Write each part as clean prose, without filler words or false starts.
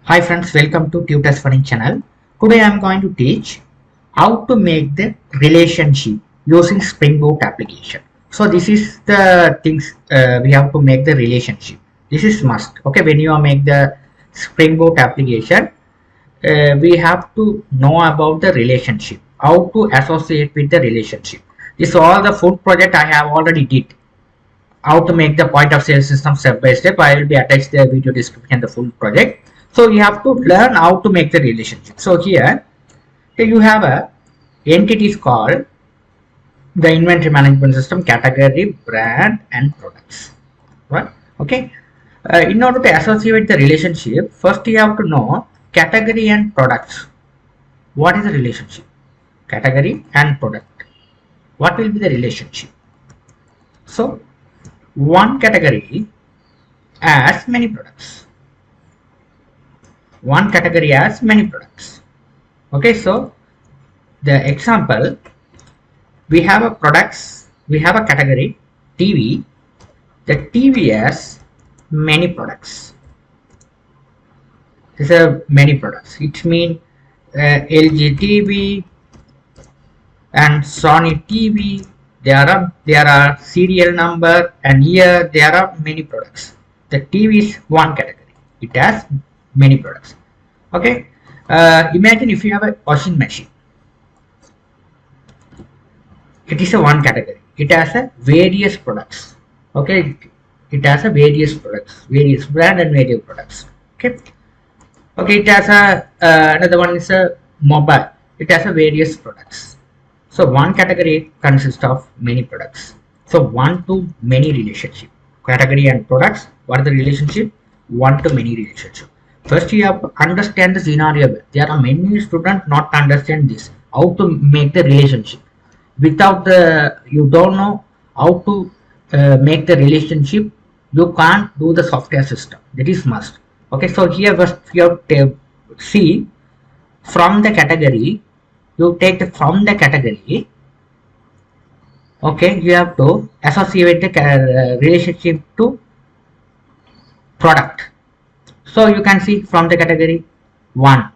Hi friends, welcome to Tutors Funny channel. Today I am going to teach how to make the relationship using springboot application. So this is the things we have to make the relationship. This is must. Okay, when you make the springboot application, we have to know about the relationship, how to associate with the relationship. This all the food project I have already did. How to make the point of sale system step by step. I will be attached the video description, the full project. So you have to learn how to make the relationship. So here you have a entities called the inventory management system, category, brand, and products. Right? Okay. In order to associate the relationship, first you have to know category and products. What is the relationship? Category and product. What will be the relationship? So one category has many products. One category has many products. Okay, so the example, we have a products, we have a category TV. The TV has many products. These are many products. It means LG TV and Sony TV. There are serial number, and here there are many products. The TV is one category. It has many products. Okay, imagine if you have a washing machine. It is a one category. It has a various products. Okay, it has a various products, various brand and various products. Okay, okay. It has a another one is a mobile. It has a various products. So one category consists of many products. So one to many relationship. Category and products. What is the relationship? One to many relationship. First you have to understand the scenario. There are many students not understand this. How to make the relationship. Without the, you don't know how to make the relationship, you can't do the software system. That is must. Okay, so here first you have to see from the category. You take from the category. Okay, you have to associate the relationship to product. So you can see from the category one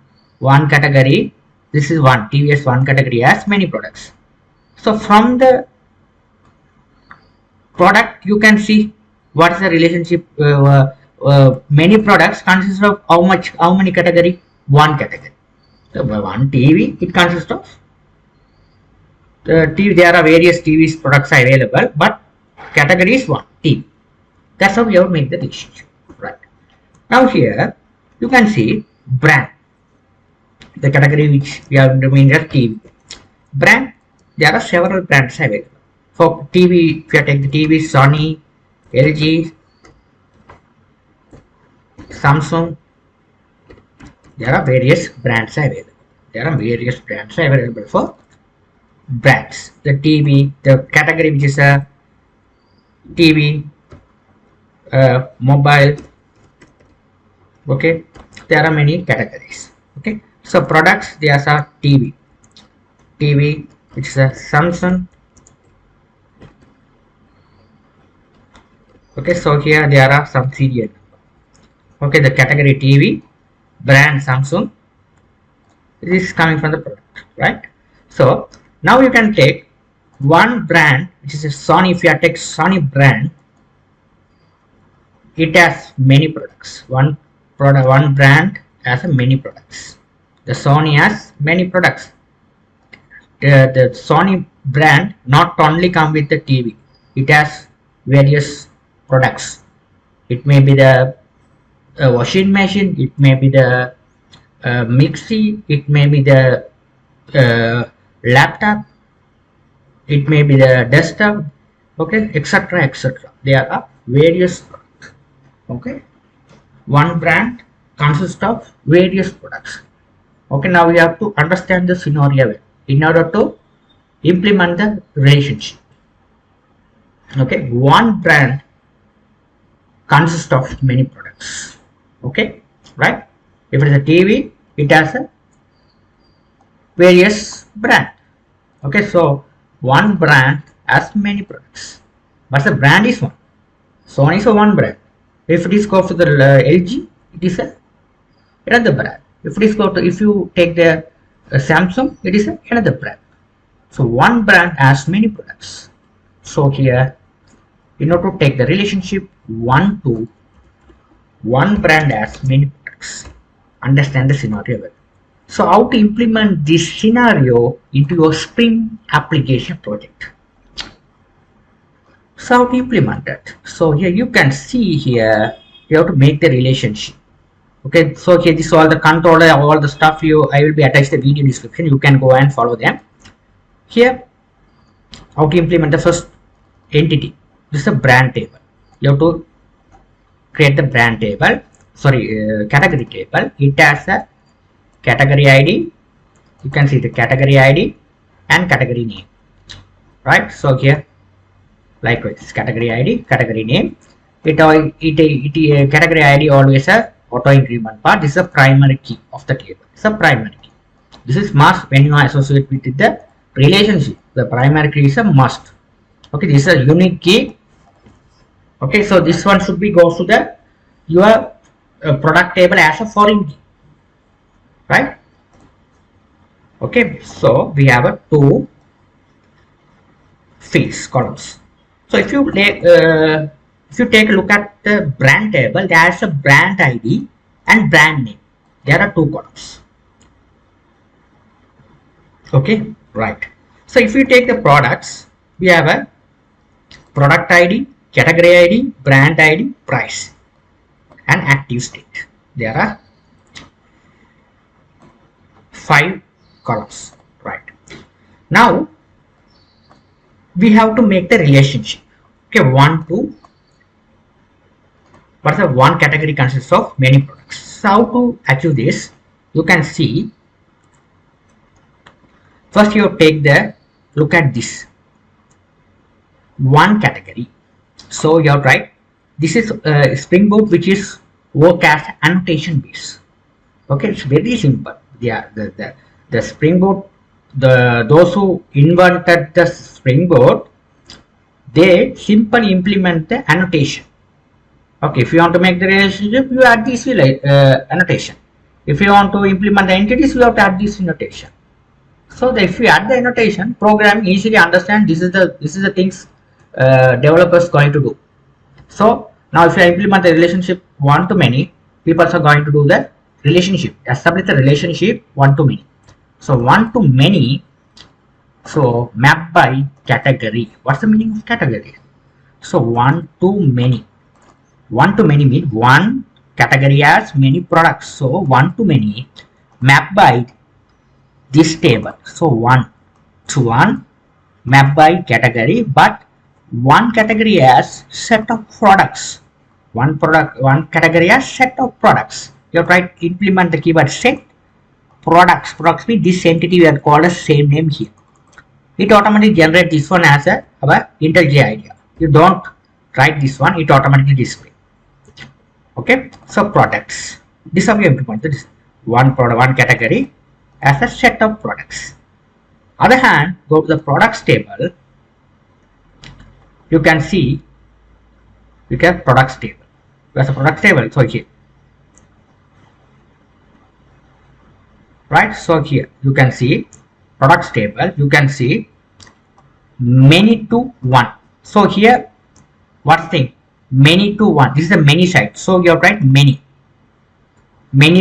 category. This is one TVS one category has many products. So from the product you can see what is the relationship. Many products consist of how many category? One category. So one TV, it consists of the TV. There are various TVs products available, but category is one TV. That's how we have to make the relationship. Right. Now here you can see brand. The category which we are doing as TV. Brand. There are several brands available. For TV, if you take the TV, Sony, LG, Samsung, there are various brands available. There are various brands available for brands. The TV, the category which is a TV, mobile. Okay, there are many categories. Okay, so products, there are TV, which is a Samsung. Okay, so here there are some serial. Okay, the category TV, brand Samsung. This is coming from the product, right? So now you can take one brand, which is a Sony. If you take Sony brand, it has many products. One brand has many products. The Sony has many products. The Sony brand not only come with the TV, it has various products. It may be the washing machine, it may be the mixie, it may be the laptop, it may be the desktop, okay, etc, etc. There are various products. Okay, one brand consists of various products. Okay, now we have to understand the scenario in order to implement the relationship. Okay, one brand consists of many products. Okay, right? If it is a TV, it has a various brand. Okay, so one brand has many products, but the brand is one. Sony is a one brand. If it is go for the LG, it is a another brand. If it is go to, if you take the Samsung, it is another brand. So one brand has many products. So here, in order to take the relationship one to one brand has many products. Understand the scenario well. So how to implement this scenario into your Spring application project? So how to implement that? So here you can see here you have to make the relationship. Okay, so here this is all the controller, all the stuff I will be attached the video description. You can go and follow them. Here, how to implement the first entity. This is a brand table. You have to create the brand table. Sorry, category table. It has a category ID. You can see the category ID and category name. Right. So here, likewise, category ID, category name. Category ID always a auto increment part. This is a primary key of the table. It's a primary key. This is must when you associate with the relationship. The primary key is a must. Okay, this is a unique key. Okay, so this one should be goes to the your product table as a foreign key, right? Okay, so we have a two fields columns. So if you take a look at the brand table, there is a brand ID and brand name. There are two columns. Okay, right. So if you take the products, we have a product ID, category ID, brand ID, price, and active state. There are 5 columns, right? Now we have to make the relationship. Okay, one to what's the one category consists of many products. So how to achieve this? You can see. First, you take the look at this one category. So you have right. This is springboot, which is work as annotation base. Okay, it's very simple. Yeah, the springboot, those who invented the springboot, they simply implement the annotation. Okay, if you want to make the relationship, you add this annotation. If you want to implement the entities, you have to add this annotation. So if you add the annotation, program easily understand this is the things developers going to do. So now if you implement the relationship one to many, people are going to do the relationship, establish the relationship one to many. So one to many, so map by category. What's the meaning of category? So one to many. One to many means one category has many products. So one to many map by this table. So 1 to 1 map by category, but one category has set of products. One category has set of products. You have to implement the keyword set products. Products means this entity we have called as same name here. It automatically generates this one as our IntelliJ idea. You don't write this one, it automatically display. Okay, so products. This is how we implement this one product, one category as a set of products. Other hand, go to the products table. You can see you get products table. There's a products table. So here, right? So here you can see products table. You can see many to one. So here, what thing? Many to one. This is a many side. So you have to write many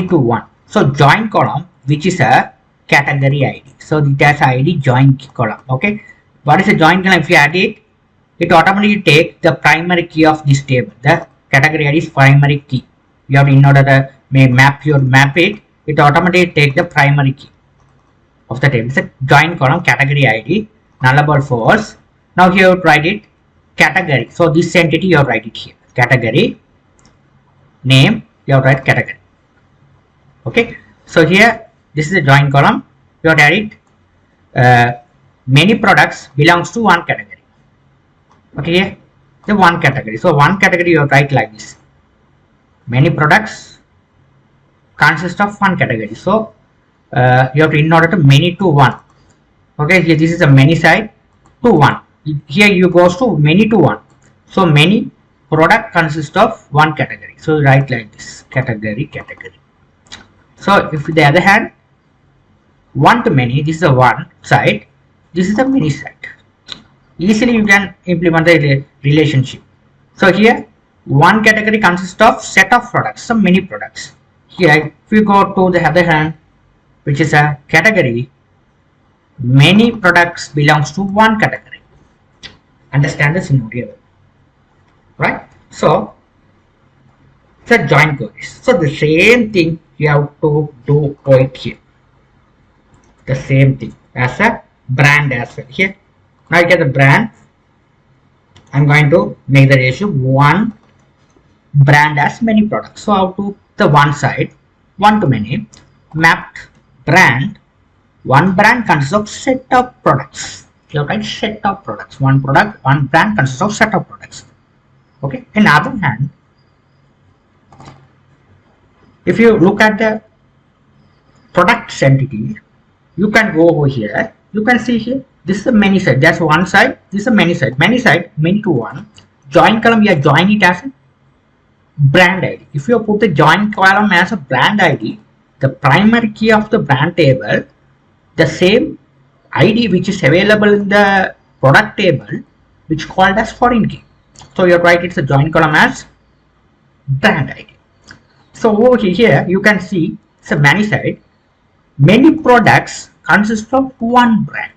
to one. So join column, which is a category ID. So it has ID join column. Okay. What is a join column? If you add it, it automatically takes the primary key of this table. The category ID is primary key. You have to, in order to map it, it automatically takes the primary key of the table. It's a join column category ID, nullable false. Now here you write it category. So this entity you have write it here. Category name, you have write category. Okay. So here this is a join column. You have to add it. Many products belongs to one category. Okay, the one category. So one category you have to write like this. Many products consist of one category. So you have to, in order to many to one. Okay, here this is a many side to one. Here you goes to many to one. So many product consist of one category. So write like this, category. So if the other hand, one to many, this is the one side, this is the many side. Easily you can implement the relationship. So here one category consists of set of products, some many products. Here if we go to the other hand, which is a category, many products belongs to one category. Understand the scenario, right? So it's a joint queries. So the same thing you have to do right here. The same thing as a brand as well. Here now you get the brand. I'm going to make the ratio one brand as many products. So how to the one side, one to many, mapped brand. One brand consists of set of products. You write set of products. One product, one brand consists of set of products. Okay. On the other hand, if you look at the products entity, you can go over here. You can see here. This is a many side. That's one side. This is a many side. Many side, many to one. Join column, we are join it as a brand ID. If you put the join column as a brand ID, the primary key of the brand table, the same ID which is available in the product table, which called as foreign key. So you write it's a join column as brand ID. So over here you can see it's a many side. Many products consist of one brand.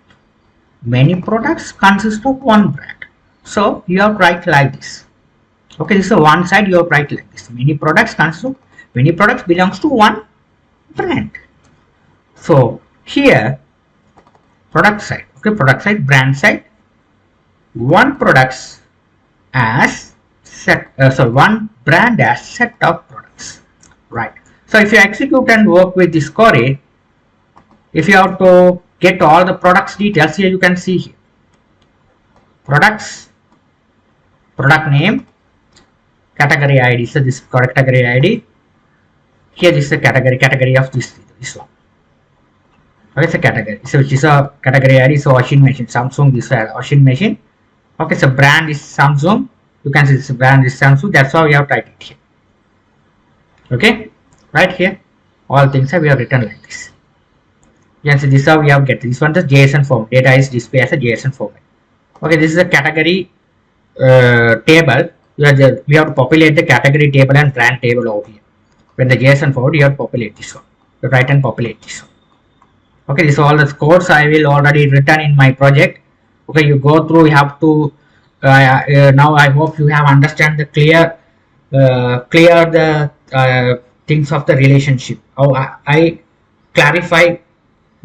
Many products consist of one brand. So you have to write like this. Okay, this is one side, you have to write like this. Many products consist of, many products belongs to one brand. So here product side, okay, product side, brand side, one products as set, one brand as set of products, right? So if you execute and work with this query, if you have to get all the products details, here you can see here products, product name, category ID. So this category ID, here this is the category of this one. Okay, it's a category. So which is a category ID. So washing machine, Samsung, this washing machine. Okay, so brand is Samsung. You can see this brand is Samsung. That's how we have typed it here. Okay, right here, all things we have written like this. You can see this is how we have get this one. The JSON form data is displayed as a JSON format. Okay, this is a category table. We have to populate the category table and brand table over here. When the JSON format, you have to populate this one. You write and populate this one. Okay, this is all the codes I will already written in my project. Okay, you go through, you have to now I hope you have understand the clear the things of the relationship. How I clarify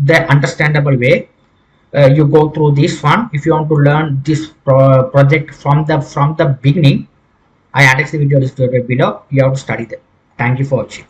the understandable way. You go through this one. If you want to learn this project from the beginning, I added the video description below. You have to study them. Thank you for watching.